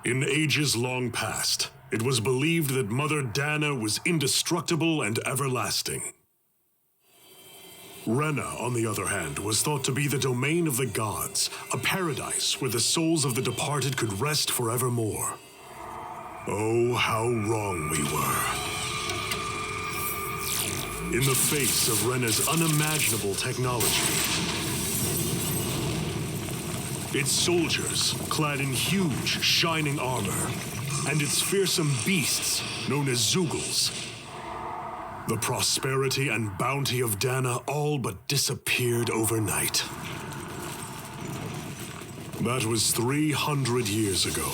In ages long past, it was believed that Mother Dahna was indestructible and everlasting. Rena, on the other hand, was thought to be the domain of the gods, a paradise where the souls of the departed could rest forevermore. Oh, how wrong we were. In the face of Rena's unimaginable technology, its soldiers, clad in huge, shining armor, and its fearsome beasts, known as Zeugles, the prosperity and bounty of Dahna all but disappeared overnight. That was 300 years ago.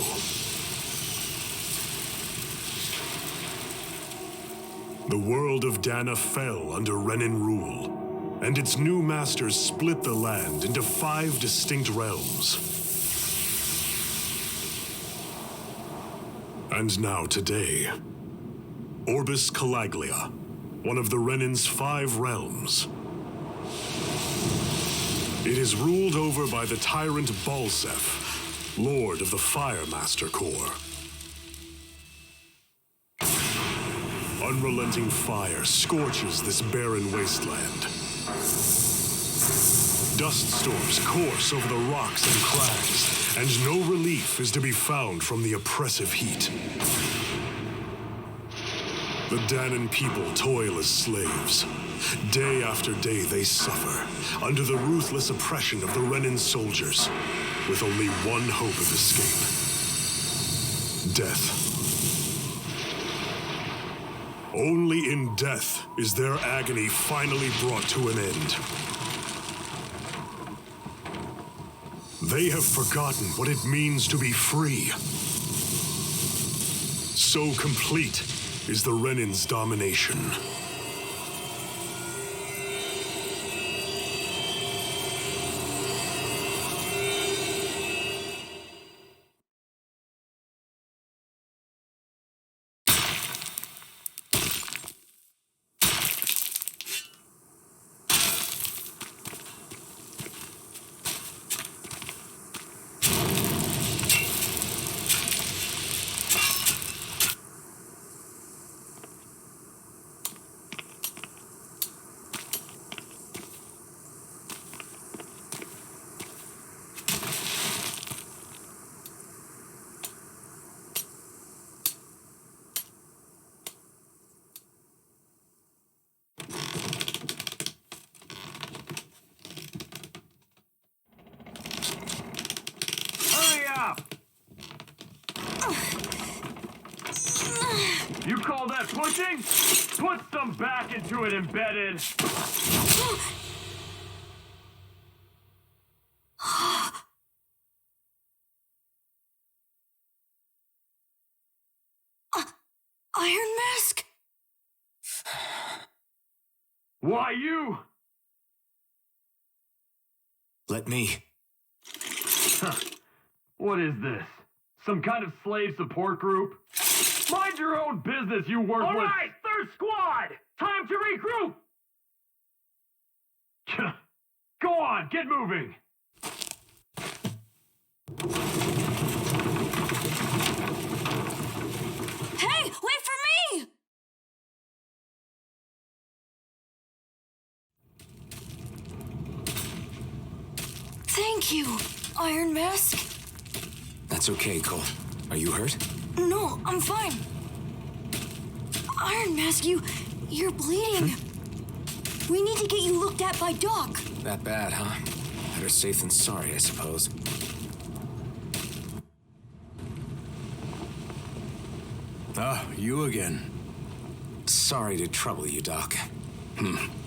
The world of Dahna fell under Renan rule, and its new masters split the land into 5 distinct realms. And now today, Orbis Calaglia, one of the Renan's 5 realms. It is ruled over by the tyrant Balseph, Lord of the Fire Master Corps. Unrelenting fire scorches this barren wasteland. Dust storms course over the rocks and crags, and no relief is to be found from the oppressive heat. The Dahnan people toil as slaves. Day after day they suffer, under the ruthless oppression of the Renan soldiers, with only one hope of escape: death. Only in death is their agony finally brought to an end. They have forgotten what it means to be free. So complete is the Renan's domination. You call that pushing? Put some back into it, embedded. Iron Mask? Why you? Let me. What is this? Some kind of slave support group? Mind your own business, you worthless... All right, 3rd Squad! Time to regroup! Go on, get moving! Hey, wait for me! Thank you, Iron Mask. That's okay, Cole. Are you hurt? No, I'm fine. Iron Mask, you're bleeding. We need to get you looked at by Doc. That bad, huh? Better safe than sorry, I suppose. Ah, you again. Sorry to trouble you, Doc.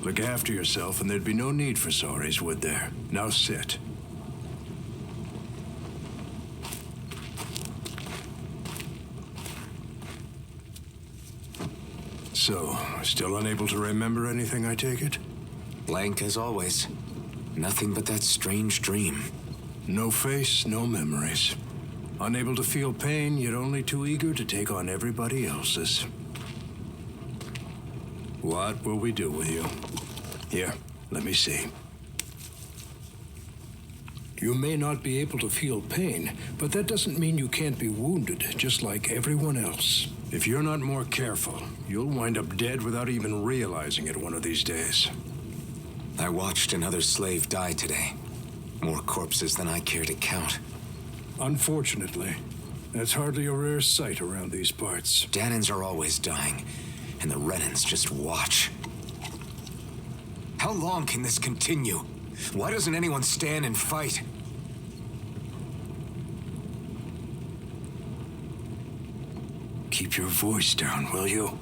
Look after yourself and there'd be no need for sorries, would there? Now sit. So, still unable to remember anything, I take it? Blank as always. Nothing but that strange dream. No face, no memories. Unable to feel pain, yet only too eager to take on everybody else's. What will we do with you? Here, let me see. You may not be able to feel pain, but that doesn't mean you can't be wounded, just like everyone else. If you're not more careful, you'll wind up dead without even realizing it one of these days. I watched another slave die today. More corpses than I care to count. Unfortunately, that's hardly a rare sight around these parts. Dahnans are always dying, and the Renans just watch. How long can this continue? Why doesn't anyone stand and fight? Keep your voice down, will you?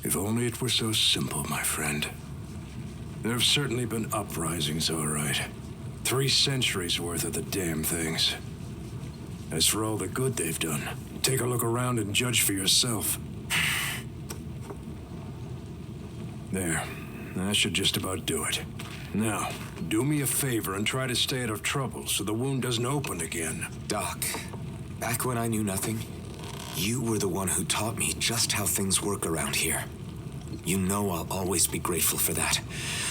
If only it were so simple, my friend. There have certainly been uprisings, all right. 3 centuries worth of the damn things. As for all the good they've done, take a look around and judge for yourself. There. That should just about do it. Now, do me a favor and try to stay out of trouble so the wound doesn't open again. Doc, back when I knew nothing, you were the one who taught me just how things work around here. You know I'll always be grateful for that.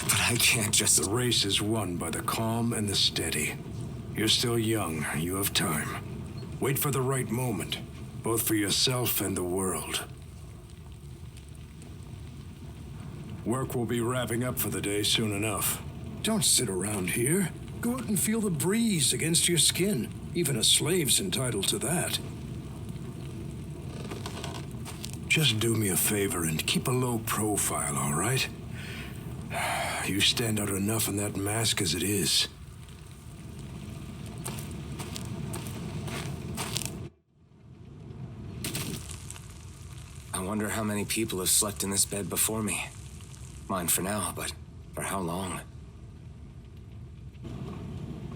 But I can't just... The race is won by the calm and the steady. You're still young. You have time. Wait for the right moment, both for yourself and the world. Work will be wrapping up for the day soon enough. Don't sit around here. Go out and feel the breeze against your skin. Even a slave's entitled to that. Just do me a favor and keep a low profile, all right? You stand out enough in that mask as it is. I wonder how many people have slept in this bed before me. Mine for now, but for how long?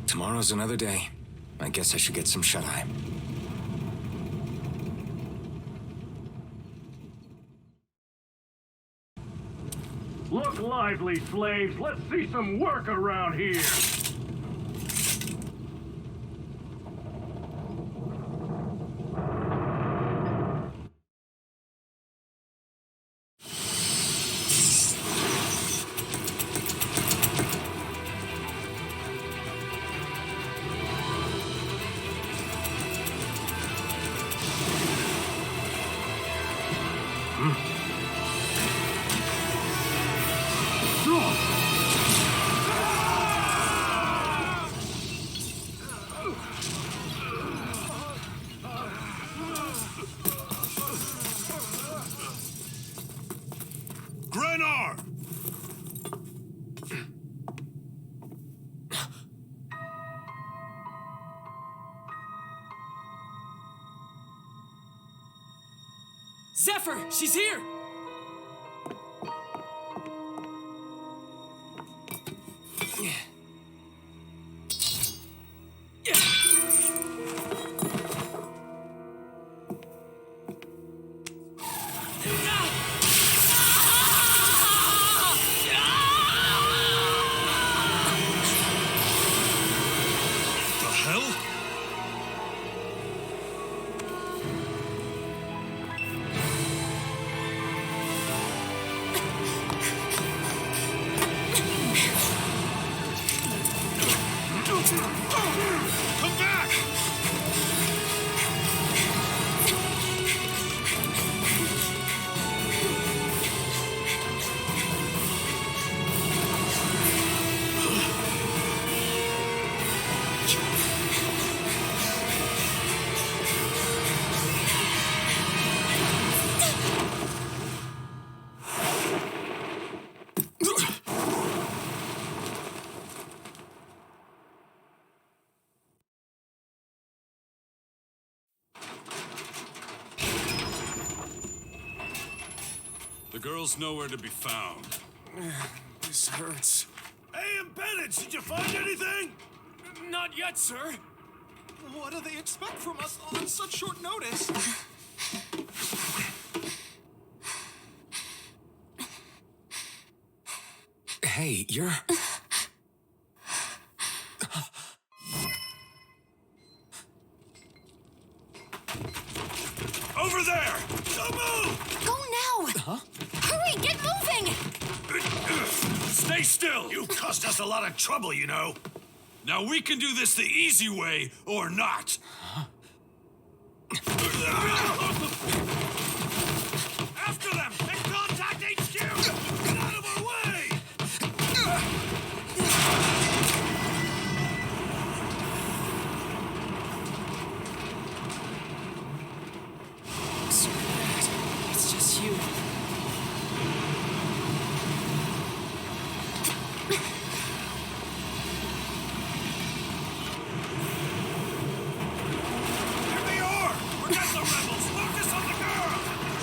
Tomorrow's another day. I guess I should get some shut-eye. Look lively, slaves. Let's see some work around here. Zephyr, she's here! The girl's nowhere to be found. This hurts. Hey, embedded, did you find anything? Not yet, sir. What do they expect from us on such short notice? Hey, you're... Over there! Don't move! Go now! Huh? Hurry, get moving! Stay still! You caused us a lot of trouble, you know. Now we can do this the easy way, or not. After them! And contact HQ! Get out of our way! It's just you. Here they are! Forget the rebels! Focus on the girl!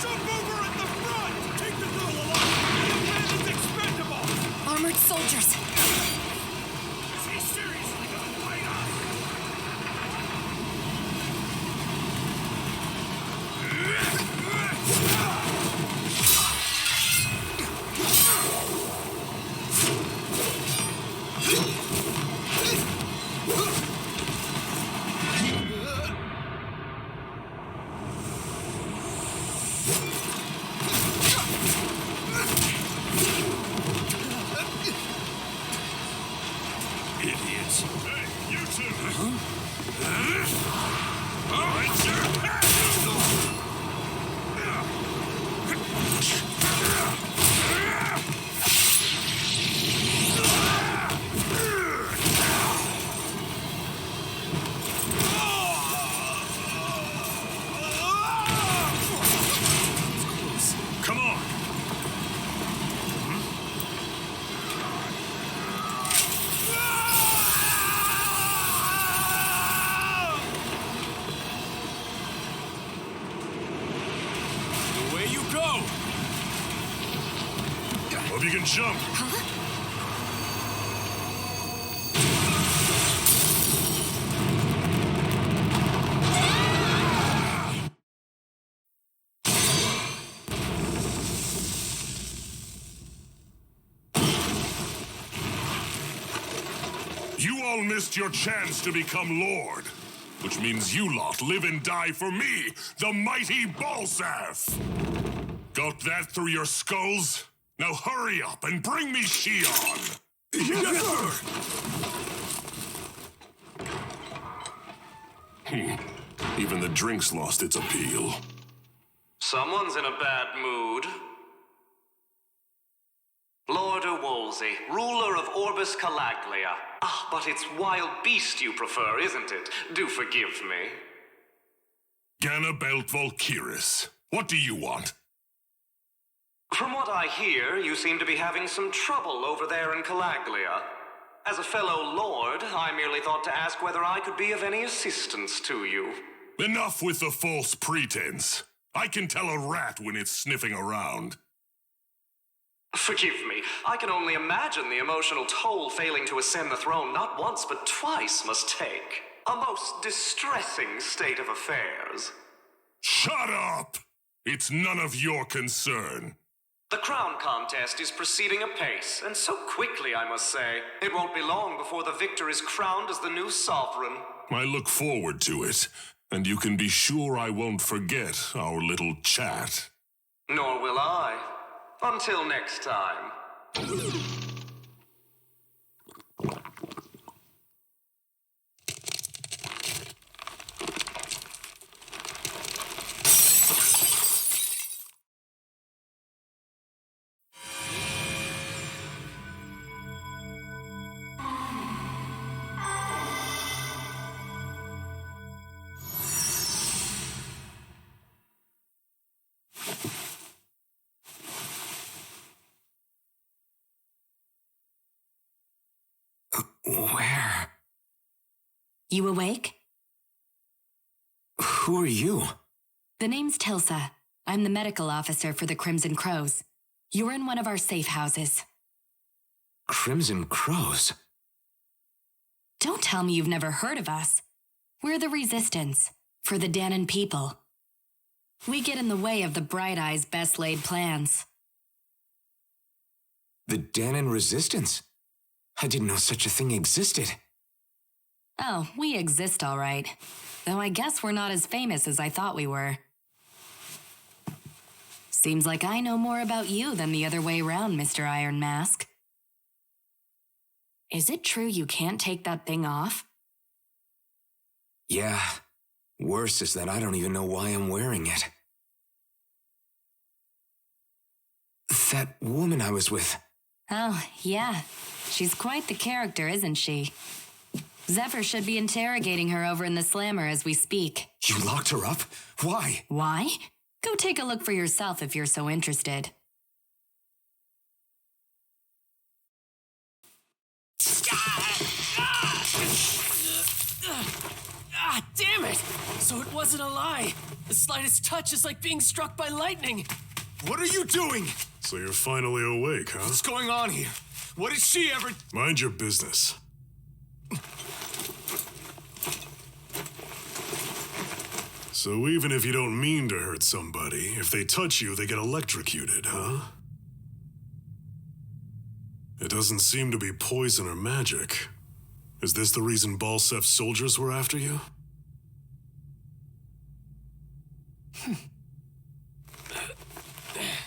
Jump over at the front! Take the girl along! The man is expendable! Armored soldiers. Is he seriously gonna fight us? Idiots. Hey, you two! All right, sir! Come on! Away you go! Hope you can jump. You all missed your chance to become Lord, which means you lot live and die for me, the mighty Balseph. Got that through your skulls? Now hurry up and bring me Shion! Yes, sir. Even the drink's lost its appeal. Someone's in a bad mood. Lord Wolsey, ruler of Orbis Calaglia. Ah, but it's wild beast you prefer, isn't it? Do forgive me. Ganabelt Volkiris, what do you want? From what I hear, you seem to be having some trouble over there in Calaglia. As a fellow lord, I merely thought to ask whether I could be of any assistance to you. Enough with the false pretense. I can tell a rat when it's sniffing around. Forgive me, I can only imagine the emotional toll failing to ascend the throne not once but twice must take. A most distressing state of affairs. Shut up! It's none of your concern. The crown contest is proceeding apace, and so quickly, I must say. It won't be long before the victor is crowned as the new sovereign. I look forward to it, and you can be sure I won't forget our little chat. Nor will I. Until next time. Where? You awake? Who are you? The name's Tilsa. I'm the medical officer for the Crimson Crows. You're in one of our safe houses. Crimson Crows? Don't tell me you've never heard of us. We're the Resistance, for the Dahna people. We get in the way of the Bright Eye's best-laid plans. The Dahna Resistance? I didn't know such a thing existed. Oh, we exist all right. Though I guess we're not as famous as I thought we were. Seems like I know more about you than the other way around, Mr. Iron Mask. Is it true you can't take that thing off? Yeah. Worse is that I don't even know why I'm wearing it. That woman I was with. Oh, yeah. She's quite the character, isn't she? Zephyr should be interrogating her over in the slammer as we speak. You locked her up? Why? Why? Go take a look for yourself if you're so interested. Damn it! So it wasn't a lie. The slightest touch is like being struck by lightning. What are you doing? So you're finally awake, huh? What's going on here? What did she ever... Mind your business. So even if you don't mean to hurt somebody, if they touch you, they get electrocuted, huh? It doesn't seem to be poison or magic. Is this the reason Balseph's soldiers were after you?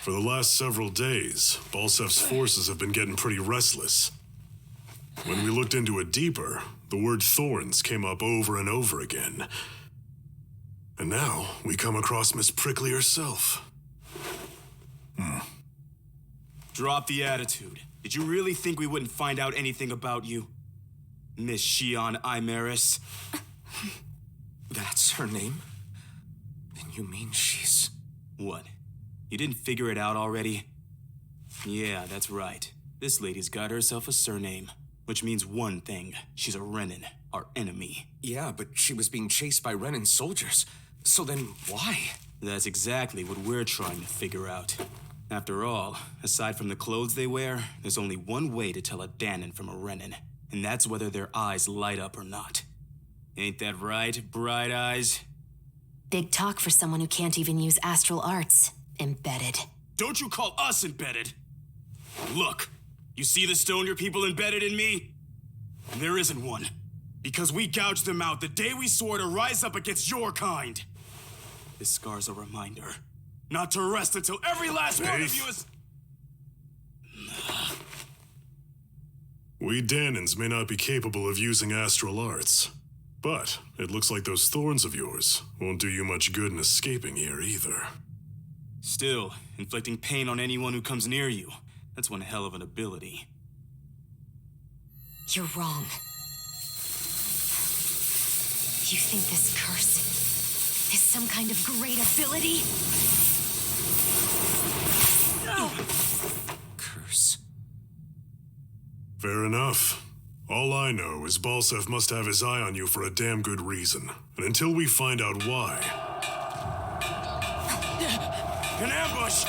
For the last several days, Balseph's forces have been getting pretty restless. When we looked into it deeper, the word thorns came up over and over again. And now, we come across Miss Prickly herself. Drop the attitude. Did you really think we wouldn't find out anything about you? Miss Shion Imaris? That's her name? Then you mean she's... What? You didn't figure it out already? Yeah, that's right. This lady's got herself a surname, which means one thing. She's a Renan, our enemy. Yeah, but she was being chased by Renan's soldiers. So then why? That's exactly what we're trying to figure out. After all, aside from the clothes they wear, there's only one way to tell a Dahnan from a Renan, and that's whether their eyes light up or not. Ain't that right, Bright Eyes? Big talk for someone who can't even use astral arts. Embedded. Don't you call us embedded! Look, you see the stone your people embedded in me? There isn't one. Because we gouged them out the day we swore to rise up against your kind. This scar's a reminder. Not to rest until every last one of you is... We Dahnans may not be capable of using astral arts, but it looks like those thorns of yours won't do you much good in escaping here either. Still, inflicting pain on anyone who comes near you, that's one hell of an ability. You're wrong. You think this curse is some kind of great ability? Curse. Fair enough. All I know is Balseph must have his eye on you for a damn good reason. And until we find out why... An ambush!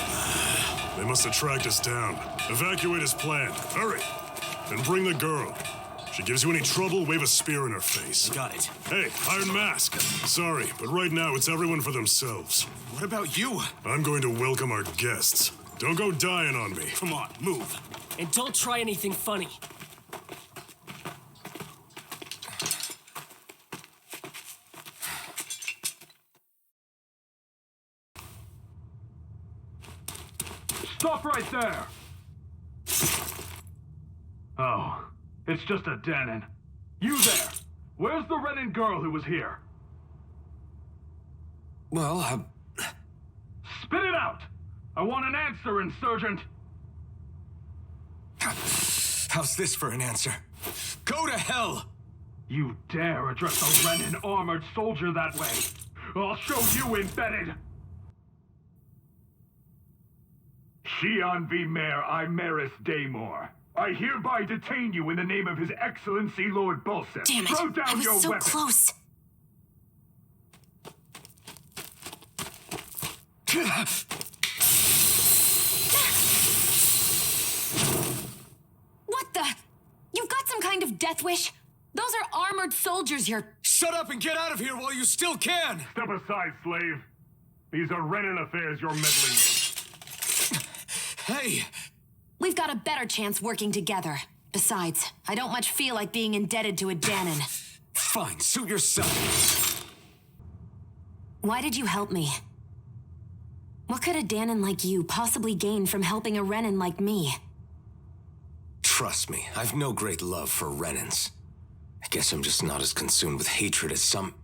They must have tracked us down. Evacuate as planned. Hurry! And bring the girl. If she gives you any trouble, wave a spear in her face. Got it. Hey, Iron Mask. Sorry, but right now it's everyone for themselves. What about you? I'm going to welcome our guests. Don't go dying on me. Come on, move. And don't try anything funny. Stop right there! Oh, it's just a Dahnan. You there! Where's the Renan girl who was here? Well, Spit it out! I want an answer, Insurgent! how's this for an answer? Go to hell! You dare address a Renan armored soldier that way! I'll show you embedded! Shion V. Mayor Imaris Daymore. I hereby detain you in the name of His Excellency Lord Balseph. Damn it! Throw down I was your so weapon. close. What the? You've got some kind of death wish? Those are armored soldiers you're... Shut up and get out of here while you still can! Step aside, slave. These are Renan affairs you're meddling in. Hey! We've got a better chance working together. Besides, I don't much feel like being indebted to a Dahnan. Fine, suit yourself. Why did you help me? What could a Dahnan like you possibly gain from helping a Renan like me? Trust me, I've no great love for Renans. I guess I'm just not as consumed with hatred as some...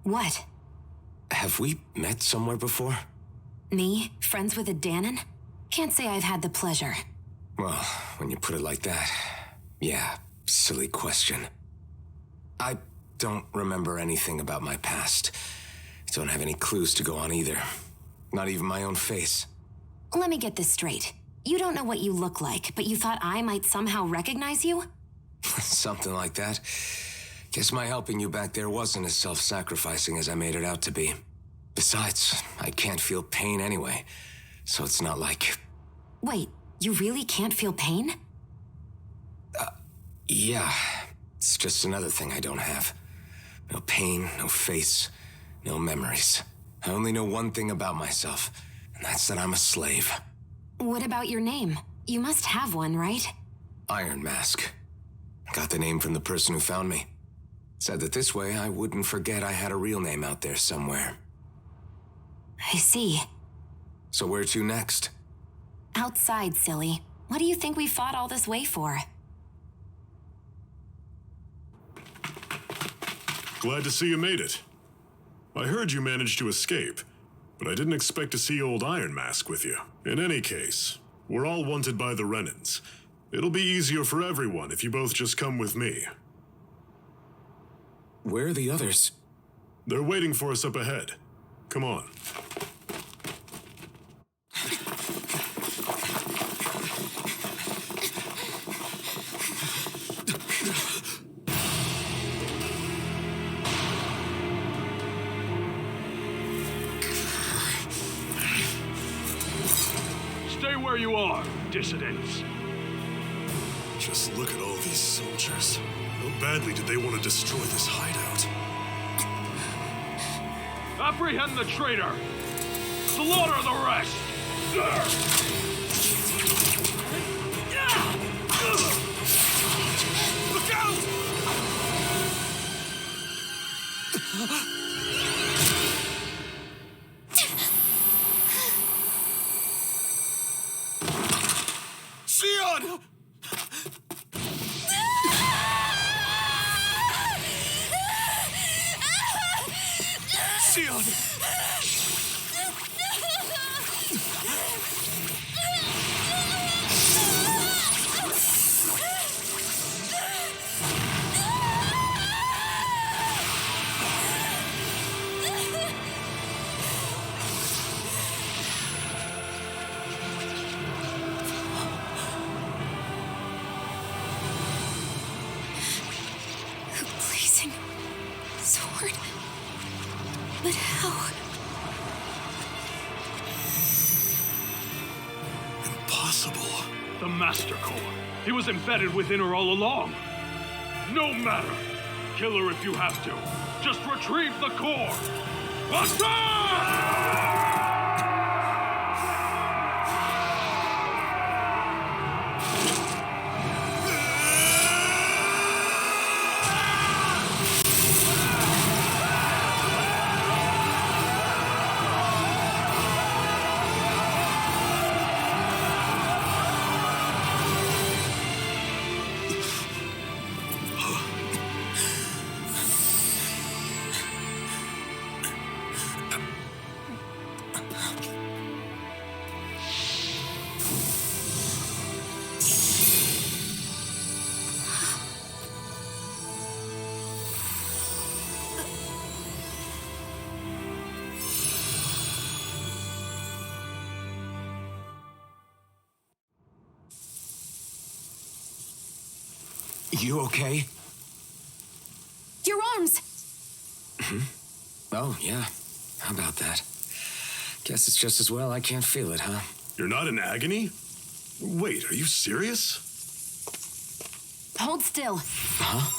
What? Have we met somewhere before? Me? Friends with a Dahnan? Can't say I've had the pleasure. Well, when you put it like that, yeah, silly question. I don't remember anything about my past. Don't have any clues to go on either. Not even my own face. Let me get this straight. You don't know what you look like, but you thought I might somehow recognize you? Something like that. Guess my helping you back there wasn't as self-sacrificing as I made it out to be. Besides, I can't feel pain anyway, so it's not like... Wait, you really can't feel pain? Yeah. It's just another thing I don't have. No pain, no face, no memories. I only know one thing about myself, and that's that I'm a slave. What about your name? You must have one, right? Iron Mask. Got the name from the person who found me. Said that this way I wouldn't forget I had a real name out there somewhere. I see. So where to next? Outside, silly. What do you think we fought all this way for? Glad to see you made it. I heard you managed to escape, but I didn't expect to see old Iron Mask with you. In any case, we're all wanted by the Renans. It'll be easier for everyone if you both just come with me. Where are the others? They're waiting for us up ahead. Come on. Stay where you are, dissidents. Just look at all these soldiers. How badly did they want to destroy this hideout? Apprehend the traitor! Slaughter the rest! Look out! Sion! Sion! Blazing sword. But how? Impossible. The Master Core. He was embedded within her all along. No matter. Kill her if you have to. Just retrieve the core. Attack! You okay? Your arms! Oh, yeah. How about that? Guess it's just as well I can't feel it, huh? You're not in agony? Wait, are you serious? Hold still. Huh?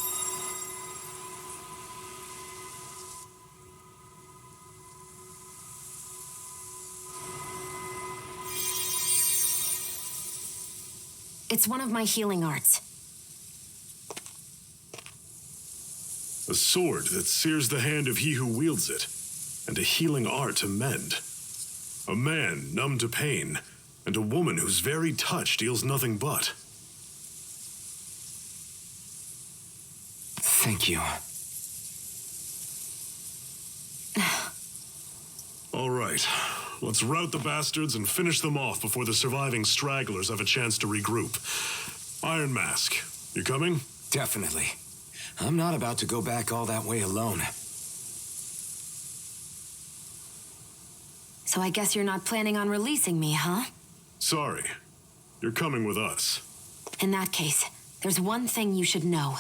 It's one of my healing arts. A sword that sears the hand of he who wields it, and a healing art to mend. A man numb to pain, and a woman whose very touch deals nothing but. Thank you. All right, let's rout the bastards and finish them off before the surviving stragglers have a chance to regroup. Iron Mask, you coming? Definitely. I'm not about to go back all that way alone. So I guess you're not planning on releasing me, huh? Sorry. You're coming with us. In that case, there's one thing you should know.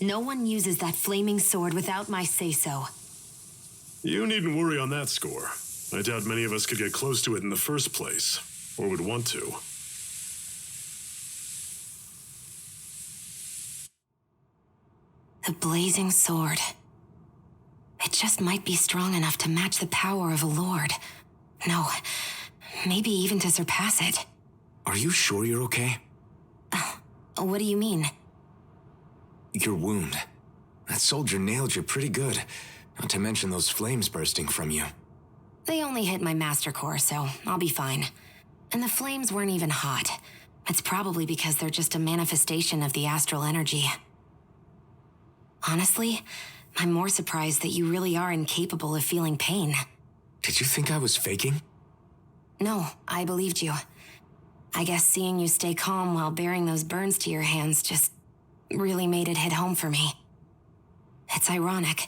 No one uses that flaming sword without my say-so. You needn't worry on that score. I doubt many of us could get close to it in the first place, or would want to. The blazing sword. It just might be strong enough to match the power of a lord. No, maybe even to surpass it. Are you sure you're okay? What do you mean? Your wound. That soldier nailed you pretty good. Not to mention those flames bursting from you. They only hit my master core, so I'll be fine. And the flames weren't even hot. It's probably because they're just a manifestation of the astral energy. Honestly, I'm more surprised that you really are incapable of feeling pain. Did you think I was faking? No, I believed you. I guess seeing you stay calm while bearing those burns to your hands just really made it hit home for me. It's ironic.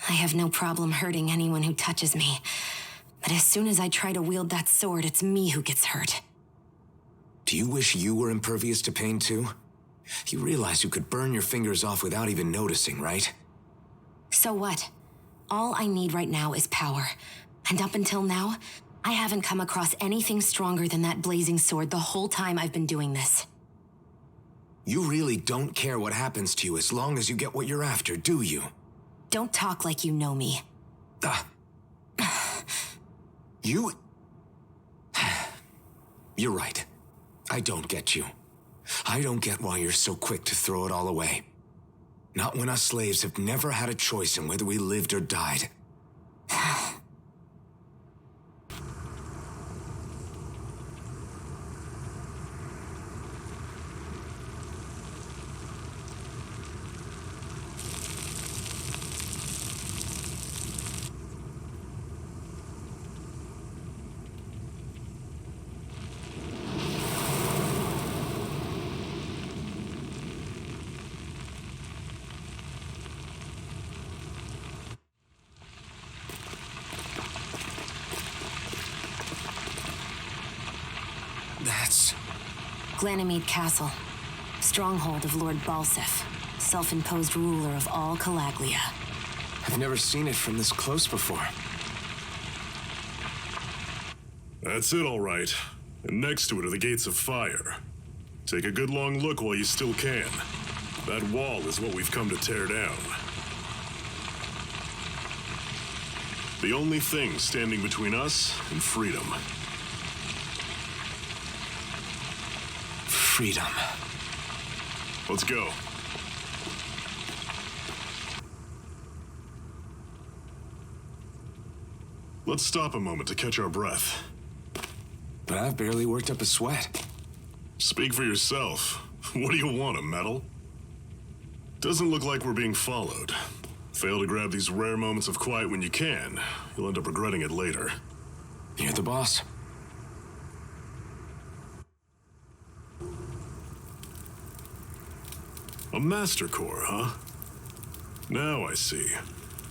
I have no problem hurting anyone who touches me. But as soon as I try to wield that sword, it's me who gets hurt. Do you wish you were impervious to pain too? You realize you could burn your fingers off without even noticing, right? So what? All I need right now is power. And up until now, I haven't come across anything stronger than that blazing sword the whole time I've been doing this. You really don't care what happens to you as long as you get what you're after, do you? Don't talk like you know me. You... You're right. I don't get you. I don't get why you're so quick to throw it all away. Not when us slaves have never had a choice in whether we lived or died. That's... Ganymede Castle. Stronghold of Lord Balseph. Self-imposed ruler of all Calaglia. I've never seen it from this close before. That's it, all right. And next to it are the gates of fire. Take a good long look while you still can. That wall is what we've come to tear down. The only thing standing between us and freedom. Freedom. Let's go. Let's stop a moment to catch our breath. But I've barely worked up a sweat. Speak for yourself. What do you want, a medal? Doesn't look like we're being followed. Fail to grab these rare moments of quiet when you can. You'll end up regretting it later. You're the boss. A master core, huh? Now I see.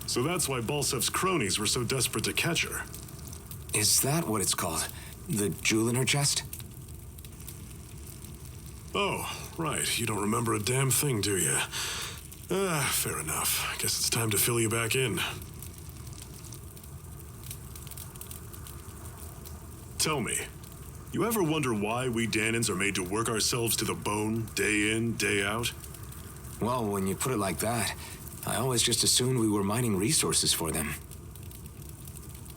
So that's why Balseph's cronies were so desperate to catch her. Is that what it's called? The jewel in her chest? Oh, right. You don't remember a damn thing, do you? Fair enough. Guess it's time to fill you back in. Tell me, you ever wonder why we Dahnans are made to work ourselves to the bone, day in, day out? Well, when you put it like that, I always just assumed we were mining resources for them.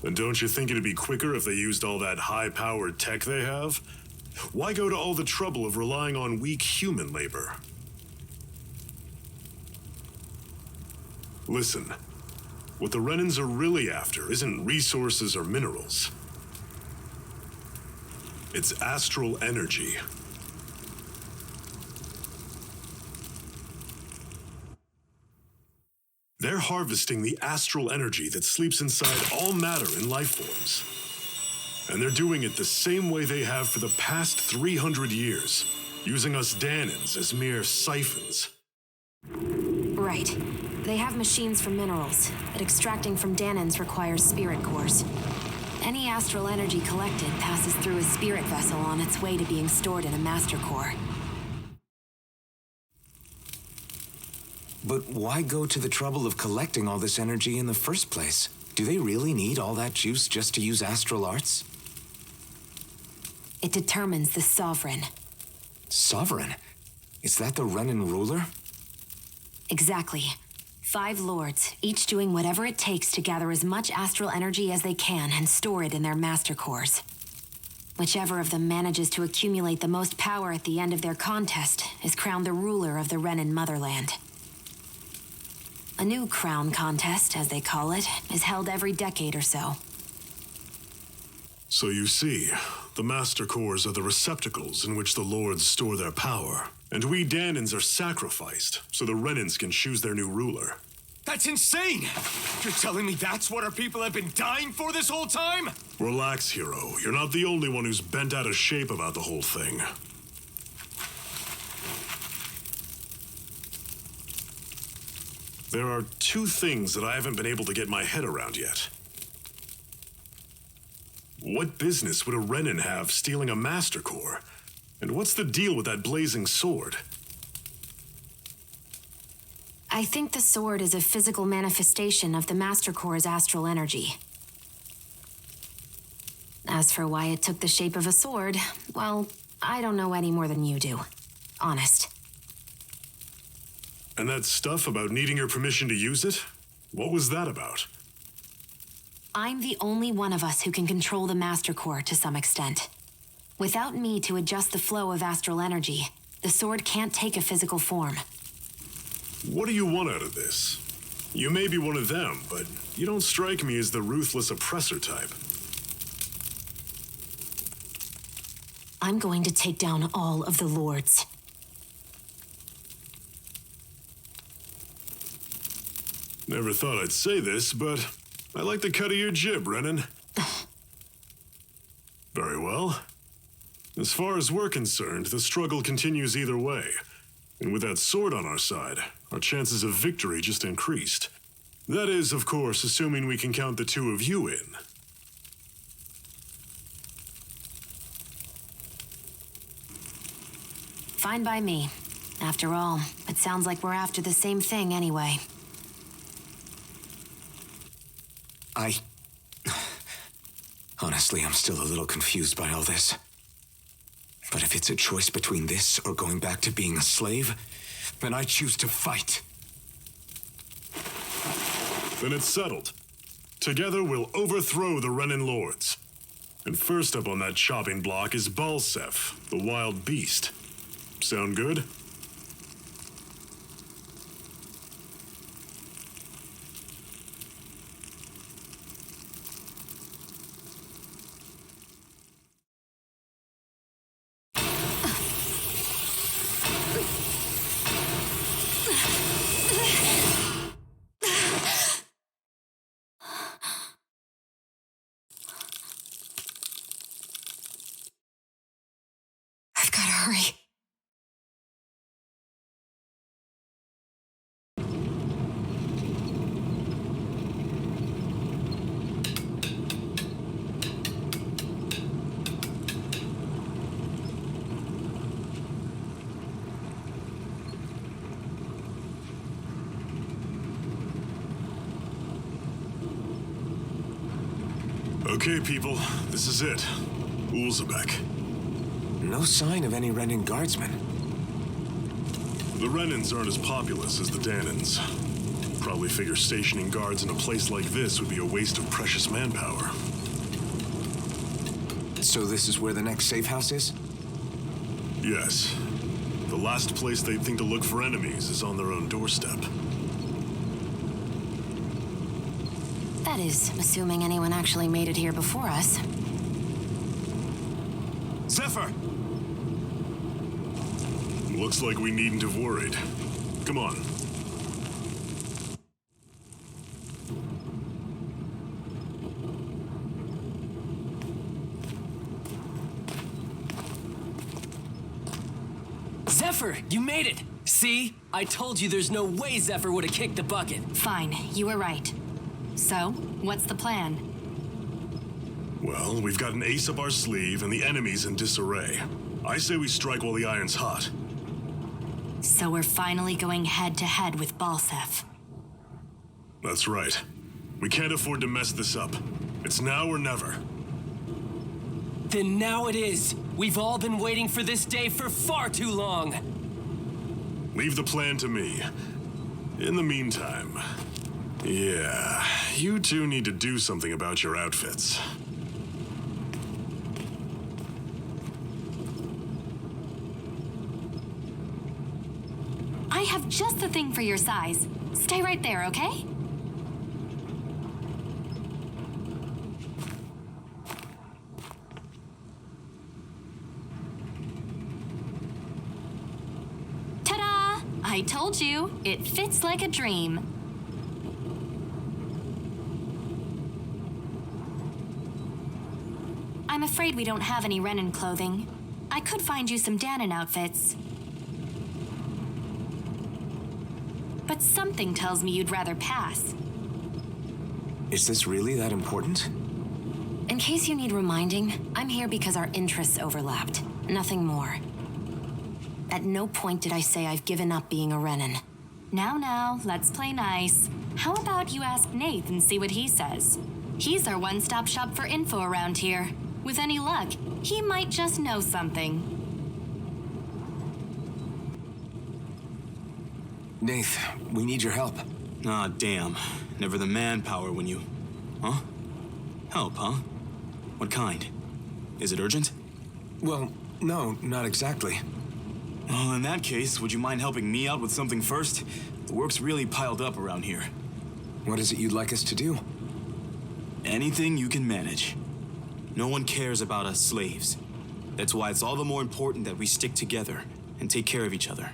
And don't you think it'd be quicker if they used all that high-powered tech they have? Why go to all the trouble of relying on weak human labor? Listen, what the Renans are really after isn't resources or minerals. It's astral energy. They're harvesting the astral energy that sleeps inside all matter in life forms. And they're doing it the same way they have for the past 300 years, using us Dahnans as mere siphons. Right. They have machines for minerals, but extracting from Dahnans requires spirit cores. Any astral energy collected passes through a spirit vessel on its way to being stored in a master core. But why go to the trouble of collecting all this energy in the first place? Do they really need all that juice just to use astral arts? It determines the sovereign. Sovereign? Is that the Renan ruler? Exactly. 5 lords, each doing whatever it takes to gather as much astral energy as they can and store it in their master cores. Whichever of them manages to accumulate the most power at the end of their contest is crowned the ruler of the Renan motherland. A new crown contest, as they call it, is held every decade or so. So you see, the master cores are the receptacles in which the lords store their power. And we Dahnans are sacrificed, so the Renans can choose their new ruler. That's insane! You're telling me that's what our people have been dying for this whole time? Relax, hero. You're not the only one who's bent out of shape about the whole thing. There are 2 things that I haven't been able to get my head around yet. What business would a Renan have stealing a master core? And what's the deal with that blazing sword? I think the sword is a physical manifestation of the master core's astral energy. As for why it took the shape of a sword, well, I don't know any more than you do. Honest. And that stuff about needing your permission to use it? What was that about? I'm the only one of us who can control the master core to some extent. Without me to adjust the flow of astral energy, the sword can't take a physical form. What do you want out of this? You may be one of them, but you don't strike me as the ruthless oppressor type. I'm going to take down all of the lords. Never thought I'd say this, but I like the cut of your jib, Renan. Very well. As far as we're concerned, the struggle continues either way. And with that sword on our side, our chances of victory just increased. That is, of course, assuming we can count the 2 of you in. Fine by me. After all, it sounds like we're after the same thing anyway. Honestly, I'm still a little confused by all this. But if it's a choice between this or going back to being a slave, then I choose to fight. Then it's settled. Together we'll overthrow the Renan lords. And first up on that chopping block is Balseph, the wild beast. Sound good? I've got to hurry. Okay, people, this is it. Ulzebek. No sign of any Renan guardsmen. The Renans aren't as populous as the Dahnans. Probably figure stationing guards in a place like this would be a waste of precious manpower. So this is where the next safe house is? Yes. The last place they'd think to look for enemies is on their own doorstep. That is, assuming anyone actually made it here before us. Zephyr! Looks like we needn't have worried. Come on. Zephyr, you made it! See? I told you there's no way Zephyr would have kicked the bucket. Fine, you were right. So, what's the plan? Well, we've got an ace up our sleeve and the enemy's in disarray. I say we strike while the iron's hot. So we're finally going head-to-head with Balseph. That's right. We can't afford to mess this up. It's now or never. Then now it is. We've all been waiting for this day for far too long. Leave the plan to me. In the meantime, yeah, you two need to do something about your outfits. I have just the thing for your size. Stay right there, okay? Ta-da! I told you, it fits like a dream. I'm afraid we don't have any Renan clothing. I could find you some Dahna outfits. But something tells me you'd rather pass. Is this really that important? In case you need reminding, I'm here because our interests overlapped. Nothing more. At no point did I say I've given up being a Renan. Now, let's play nice. How about you ask Nath and see what he says? He's our one-stop shop for info around here. With any luck, he might just know something. Nath, we need your help. Ah, damn. Never the manpower when you... Huh? Help, huh? What kind? Is it urgent? Well, no, not exactly. Well, in that case, would you mind helping me out with something first? The work's really piled up around here. What is it you'd like us to do? Anything you can manage. No one cares about us slaves. That's why it's all the more important that we stick together and take care of each other.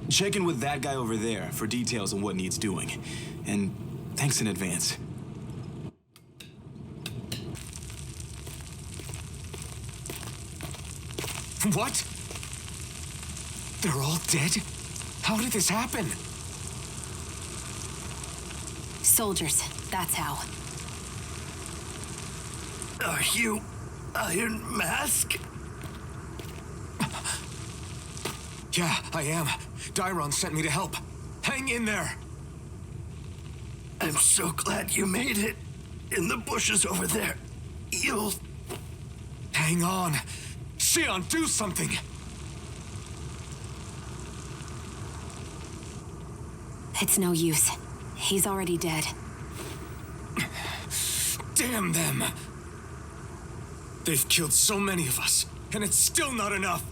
Check in with that guy over there for details on what needs doing. And thanks in advance. What? They're all dead? How did this happen? Soldiers, that's how. Are you Iron Mask? Yeah, I am. Dairon sent me to help. Hang in there. I'm so glad you made it. In the bushes over there. You'll... Hang on. Sion, do something. It's no use. He's already dead. Damn them. They've killed so many of us, and it's still not enough.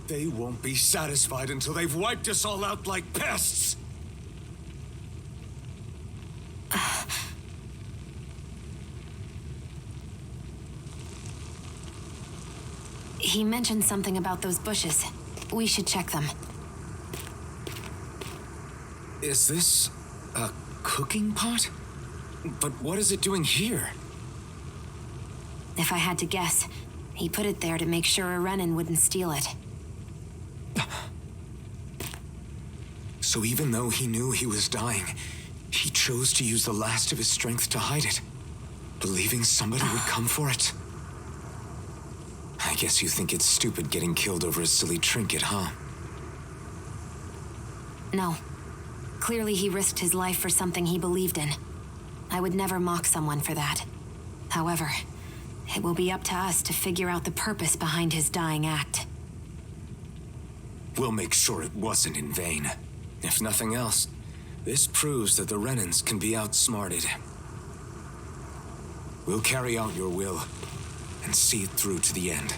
They won't be satisfied until they've wiped us all out like pests. He mentioned something about those bushes. We should check them. Is this a cooking pot? But what is it doing here? If I had to guess, he put it there to make sure a Renan wouldn't steal it. So even though he knew he was dying, he chose to use the last of his strength to hide it, believing somebody would come for it. I guess you think it's stupid getting killed over a silly trinket, huh? No. Clearly he risked his life for something he believed in. I would never mock someone for that. However, it will be up to us to figure out the purpose behind his dying act. We'll make sure it wasn't in vain. If nothing else, this proves that the Renans can be outsmarted. We'll carry out your will and see it through to the end.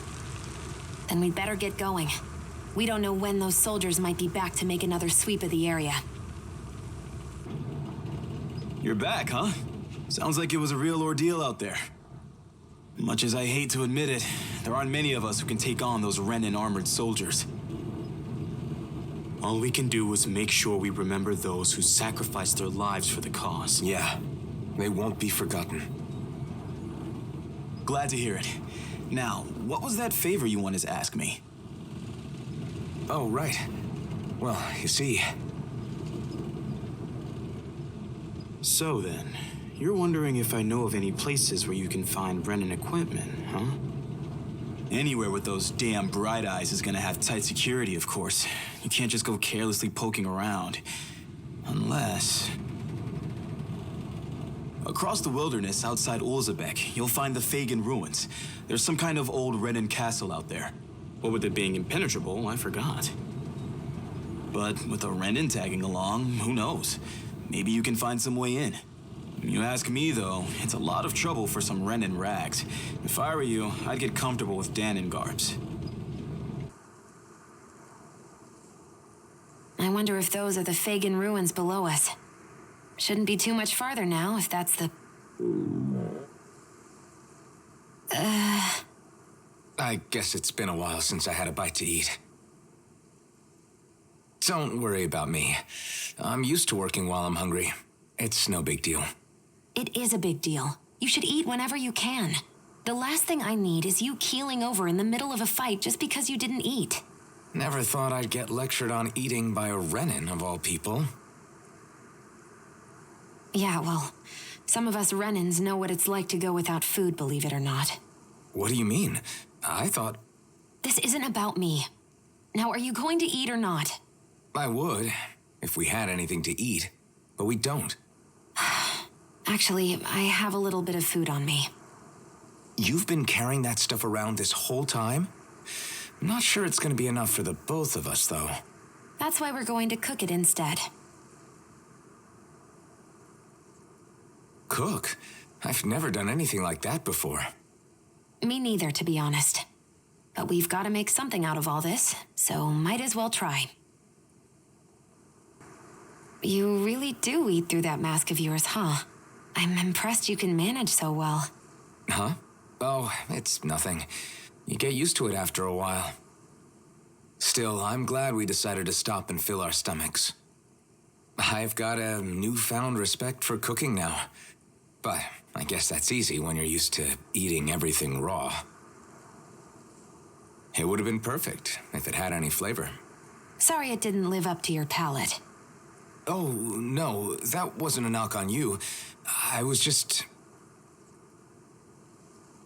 Then we'd better get going. We don't know when those soldiers might be back to make another sweep of the area. You're back, huh? Sounds like it was a real ordeal out there. Much as I hate to admit it, there aren't many of us who can take on those Renan armored soldiers. All we can do is make sure we remember those who sacrificed their lives for the cause. Yeah, they won't be forgotten. Glad to hear it. Now, what was that favor you wanted to ask me? Oh, right. Well, you see... So then, you're wondering if I know of any places where you can find Renan equipment, huh? Anywhere with those damn bright eyes is gonna have tight security, of course. You can't just go carelessly poking around. Unless... Across the wilderness outside Ulzebek, you'll find the Fagan ruins. There's some kind of old Renan castle out there. What with it being impenetrable, I forgot. But with a Renan tagging along, who knows? Maybe you can find some way in. You ask me, though, it's a lot of trouble for some Renan rags. If I were you, I'd get comfortable with Dahnan garbs. I wonder if those are the Fagan ruins below us. Shouldn't be too much farther now, if that's the... I guess it's been a while since I had a bite to eat. Don't worry about me. I'm used to working while I'm hungry. It's no big deal. It is a big deal. You should eat whenever you can. The last thing I need is you keeling over in the middle of a fight just because you didn't eat. Never thought I'd get lectured on eating by a Renan, of all people. Yeah, well, some of us Renans know what it's like to go without food, believe it or not. What do you mean? I thought... This isn't about me. Now, are you going to eat or not? I would, if we had anything to eat. But we don't. Actually, I have a little bit of food on me. You've been carrying that stuff around this whole time? I'm not sure it's going to be enough for the both of us, though. That's why we're going to cook it instead. Cook? I've never done anything like that before. Me neither, to be honest. But we've got to make something out of all this, so might as well try. You really do eat through that mask of yours, huh? I'm impressed you can manage so well. Huh? Oh, it's nothing. You get used to it after a while. Still, I'm glad we decided to stop and fill our stomachs. I've got a newfound respect for cooking now. But I guess that's easy when you're used to eating everything raw. It would have been perfect if it had any flavor. Sorry it didn't live up to your palate. Oh, no, that wasn't a knock on you. I was just...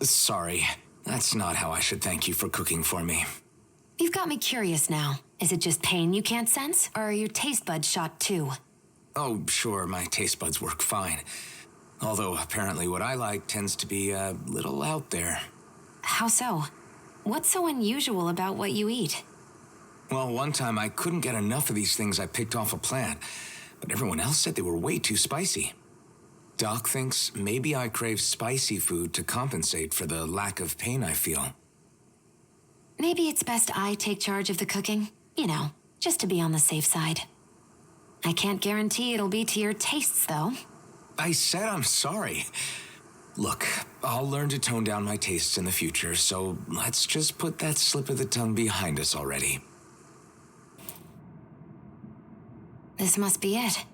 Sorry. That's not how I should thank you for cooking for me. You've got me curious now. Is it just pain you can't sense, or are your taste buds shot too? Oh, sure, my taste buds work fine. Although apparently what I like tends to be a little out there. How so? What's so unusual about what you eat? Well, one time I couldn't get enough of these things I picked off a plant, but everyone else said they were way too spicy. Doc thinks maybe I crave spicy food to compensate for the lack of pain I feel. Maybe it's best I take charge of the cooking. You know, just to be on the safe side. I can't guarantee it'll be to your tastes, though. I said I'm sorry. Look, I'll learn to tone down my tastes in the future, so let's just put that slip of the tongue behind us already. This must be it.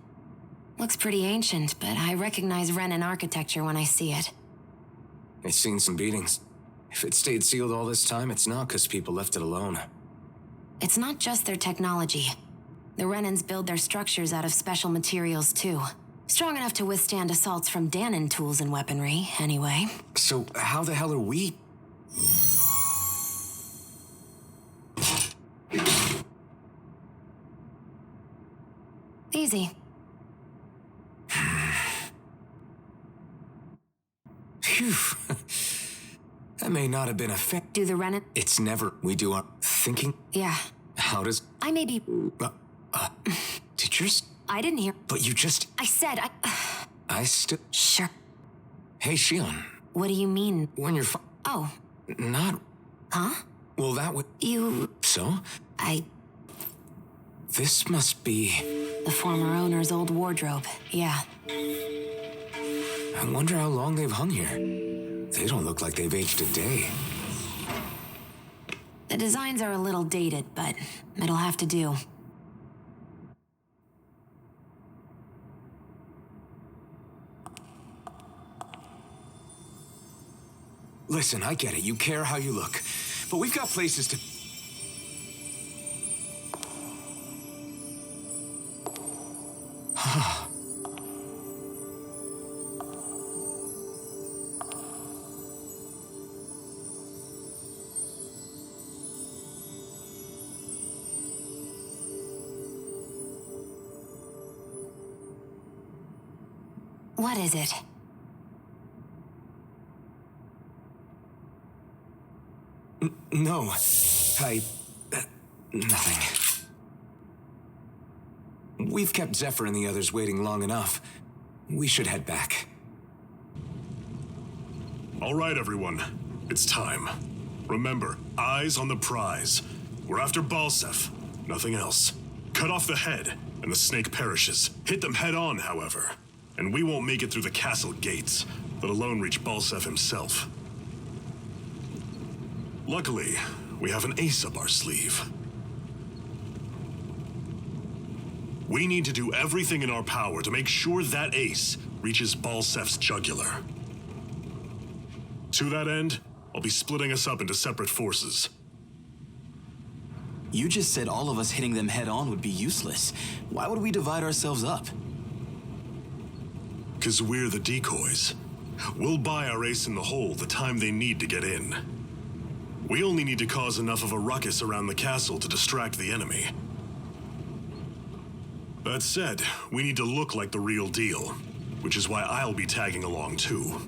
Looks pretty ancient, but I recognize Renan architecture when I see it. It's seen some beatings. If it stayed sealed all this time, it's not because people left it alone. It's not just their technology. The Renans build their structures out of special materials, too. Strong enough to withstand assaults from Dahnan tools and weaponry, anyway. So how the hell are we... Easy. Phew. That may not have been a fit. Do the Renan... It's never... We do our thinking? Yeah. How does... I may be... Did yours... I didn't hear... But you just... I said I still... Sure. Hey, Shion. What do you mean? When you're Oh. Not... Huh? Well, that would... You... So? This must be... The former owner's old wardrobe, yeah. I wonder how long they've hung here. They don't look like they've aged a day. The designs are a little dated, but it'll have to do. Listen, I get it. You care how you look. But we've got places to... What is it? No. Nothing. We've kept Zephyr and the others waiting long enough. We should head back. All right, everyone. It's time. Remember, eyes on the prize. We're after Balseph. Nothing else. Cut off the head, and the snake perishes. Hit them head on, however. And we won't make it through the castle gates, let alone reach Balseph himself. Luckily, we have an ace up our sleeve. We need to do everything in our power to make sure that ace reaches Balseph's jugular. To that end, I'll be splitting us up into separate forces. You just said all of us hitting them head on would be useless. Why would we divide ourselves up? 'Cause we're the decoys. We'll buy our ace in the hole the time they need to get in. We only need to cause enough of a ruckus around the castle to distract the enemy. That said, we need to look like the real deal, which is why I'll be tagging along too.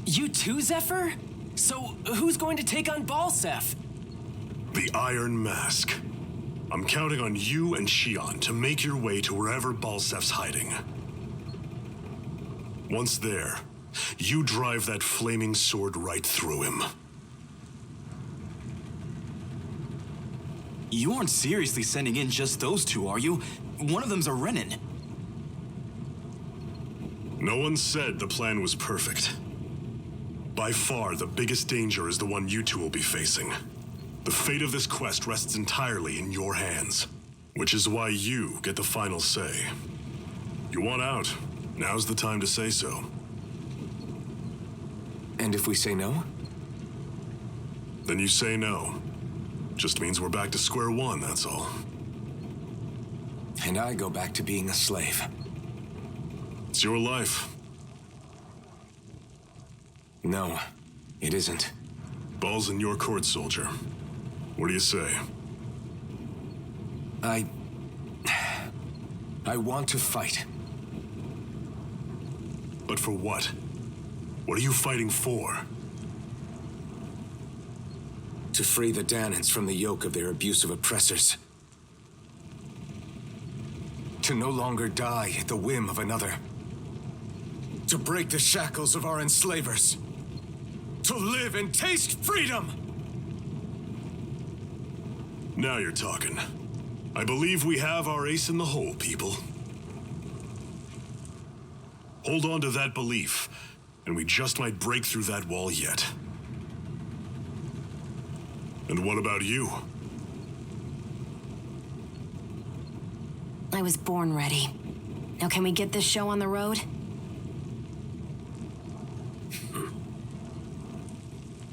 You too, Zephyr? So who's going to take on Balseph? The Iron Mask. I'm counting on you and Shion to make your way to wherever Balseph's hiding. Once there, you drive that flaming sword right through him. You aren't seriously sending in just those two, are you? One of them's a Renan. No one said the plan was perfect. By far, the biggest danger is the one you two will be facing. The fate of this quest rests entirely in your hands, which is why you get the final say. You want out, now's the time to say so. And if we say no? Then you say no. Just means we're back to square one, that's all. And I go back to being a slave. It's your life. No, it isn't. Ball's in your court, soldier. What do you say? I want to fight. But for what? What are you fighting for? To free the Dahnans from the yoke of their abusive oppressors. To no longer die at the whim of another. To break the shackles of our enslavers. To live and taste freedom! Now you're talking. I believe we have our ace in the hole, people. Hold on to that belief, and we just might break through that wall yet. And what about you? I was born ready. Now can we get this show on the road?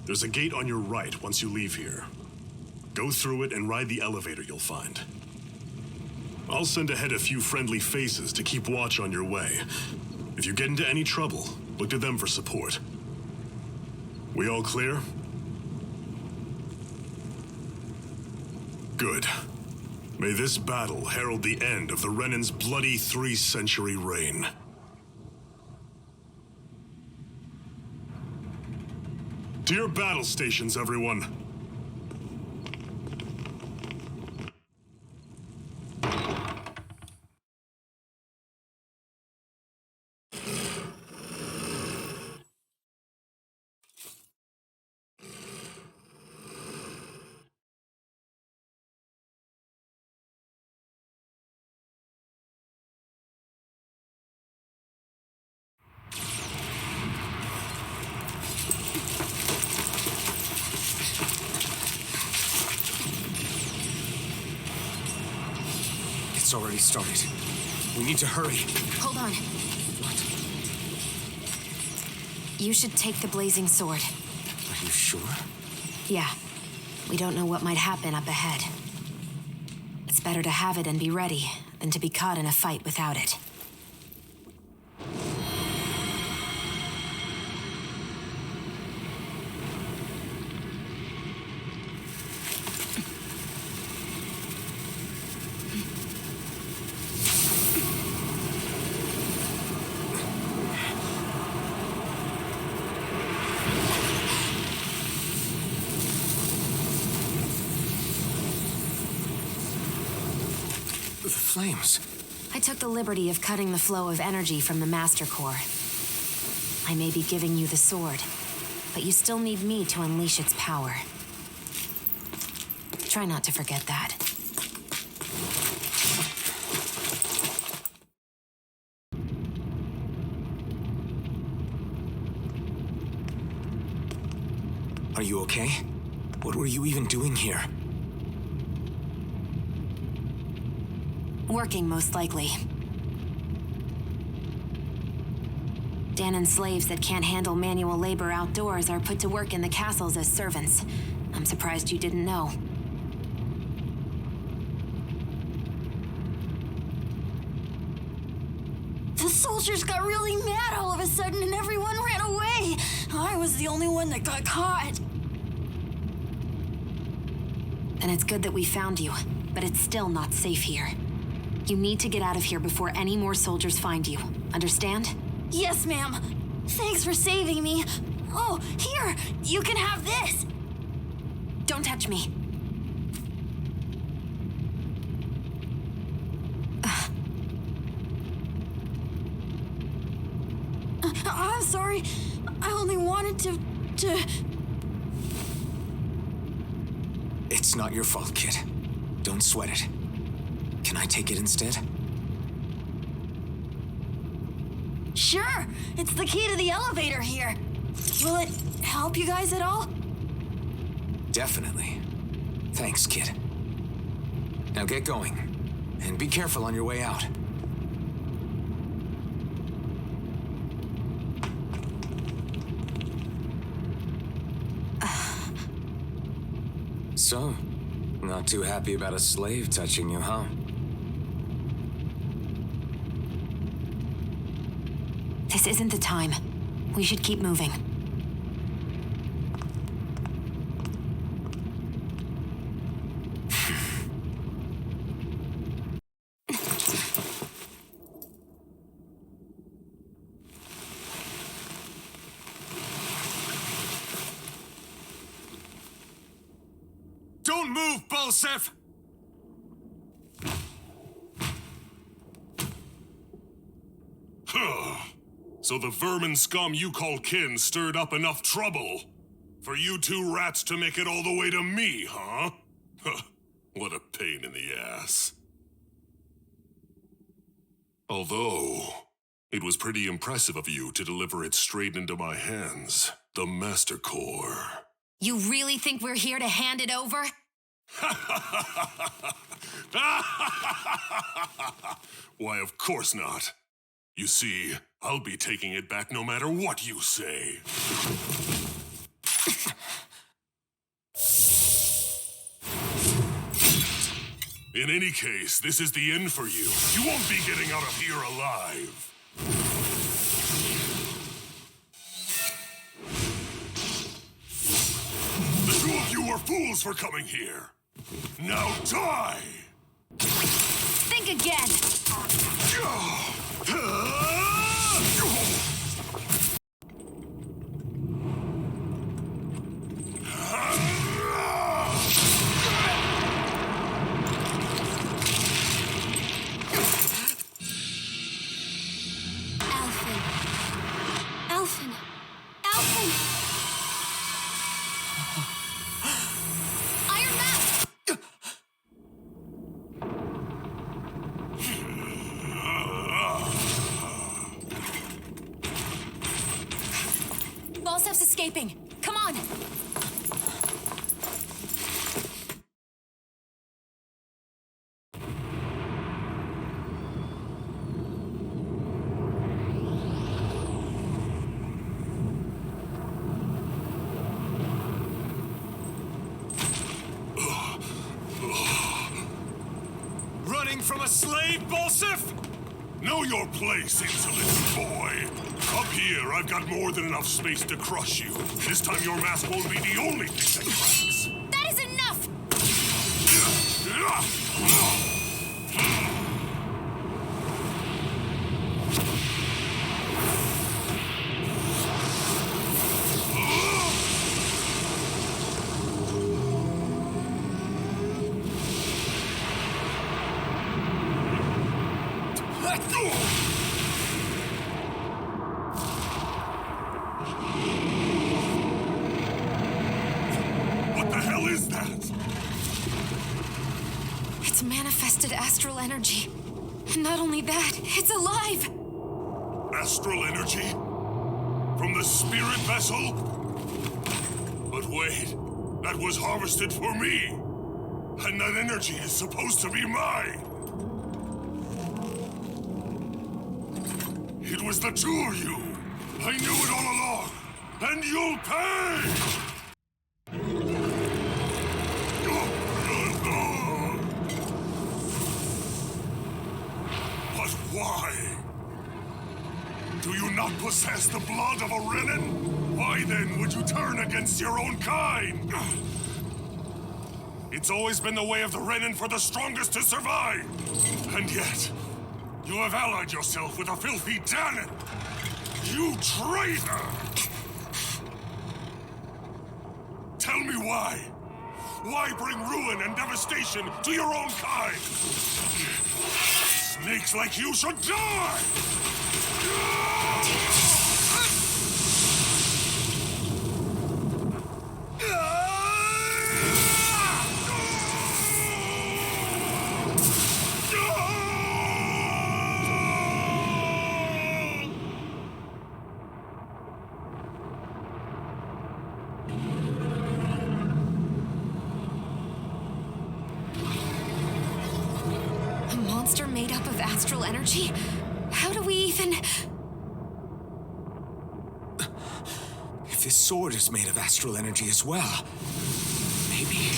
There's a gate on your right once you leave here. Go through it and ride the elevator you'll find. I'll send ahead a few friendly faces to keep watch on your way. If you get into any trouble, look to them for support. We all clear? Good. May this battle herald the end of the Renan's bloody 3-century reign. To your battle stations, everyone. It's already started. We need to hurry. Hold on. What? You should take the blazing sword. Are you sure? Yeah. We don't know what might happen up ahead. It's better to have it and be ready than to be caught in a fight without it. The flames. I took the liberty of cutting the flow of energy from the Master Core. I may be giving you the sword, but you still need me to unleash its power. Try not to forget that. Are you okay? What were you even doing here? Working, most likely. Dahnan slaves that can't handle manual labor outdoors are put to work in the castles as servants. I'm surprised you didn't know. The soldiers got really mad all of a sudden and everyone ran away. I was the only one that got caught. And it's good that we found you, but it's still not safe here. You need to get out of here before any more soldiers find you. Understand? Yes, ma'am. Thanks for saving me. Oh, here! You can have this! Don't touch me. I'm sorry. I only wanted to... It's not your fault, kid. Don't sweat it. Can I take it instead? Sure! It's the key to the elevator here. Will it help you guys at all? Definitely. Thanks, kid. Now get going. And be careful on your way out. So, not too happy about a slave touching you, huh? This isn't the time. We should keep moving. Don't move, Balseph! So the vermin scum you call kin stirred up enough trouble for you two rats to make it all the way to me, huh? What a pain in the ass. Although, it was pretty impressive of you to deliver it straight into my hands, the Master Core. You really think we're here to hand it over? Why, of course not. You see, I'll be taking it back no matter what you say. In any case, this is the end for you. You won't be getting out of here alive. The two of you are fools for coming here. Now die! Think again! Alphen! Alphen! Iron Mask! Balseph's escaping. Come on! from a slave, Balseph? Know your place, insolent boy. Up here, I've got more than enough space to crush you. This time your mask won't be the only thing that cracks. That is enough! What the hell is that? It's manifested astral energy. And not only that, it's alive! Astral energy? From the spirit vessel? But wait, that was harvested for me! And that energy is supposed to be mine! It was the two of you! I knew it all along! And you'll pay! But why? Do you not possess the blood of a Renan? Why then would you turn against your own kind? It's always been the way of the Renan for the strongest to survive! And yet, you have allied yourself with a filthy Dahna! You traitor! Tell me why? Why bring ruin and devastation to your own kind? Snakes like you should die! A monster made up of astral energy? How do we even... If this sword is made of astral energy as well, maybe...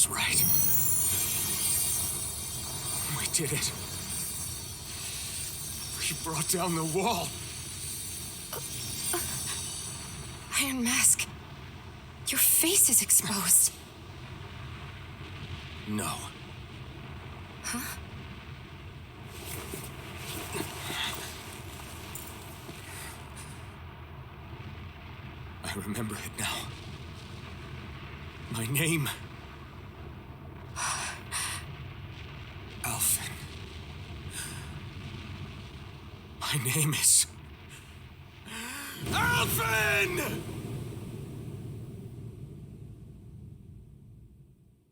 Right. We did it. We brought down the wall. Iron Mask. Your face is exposed. No. Huh? I remember it now. My name. Alphen. My name is... Alphen!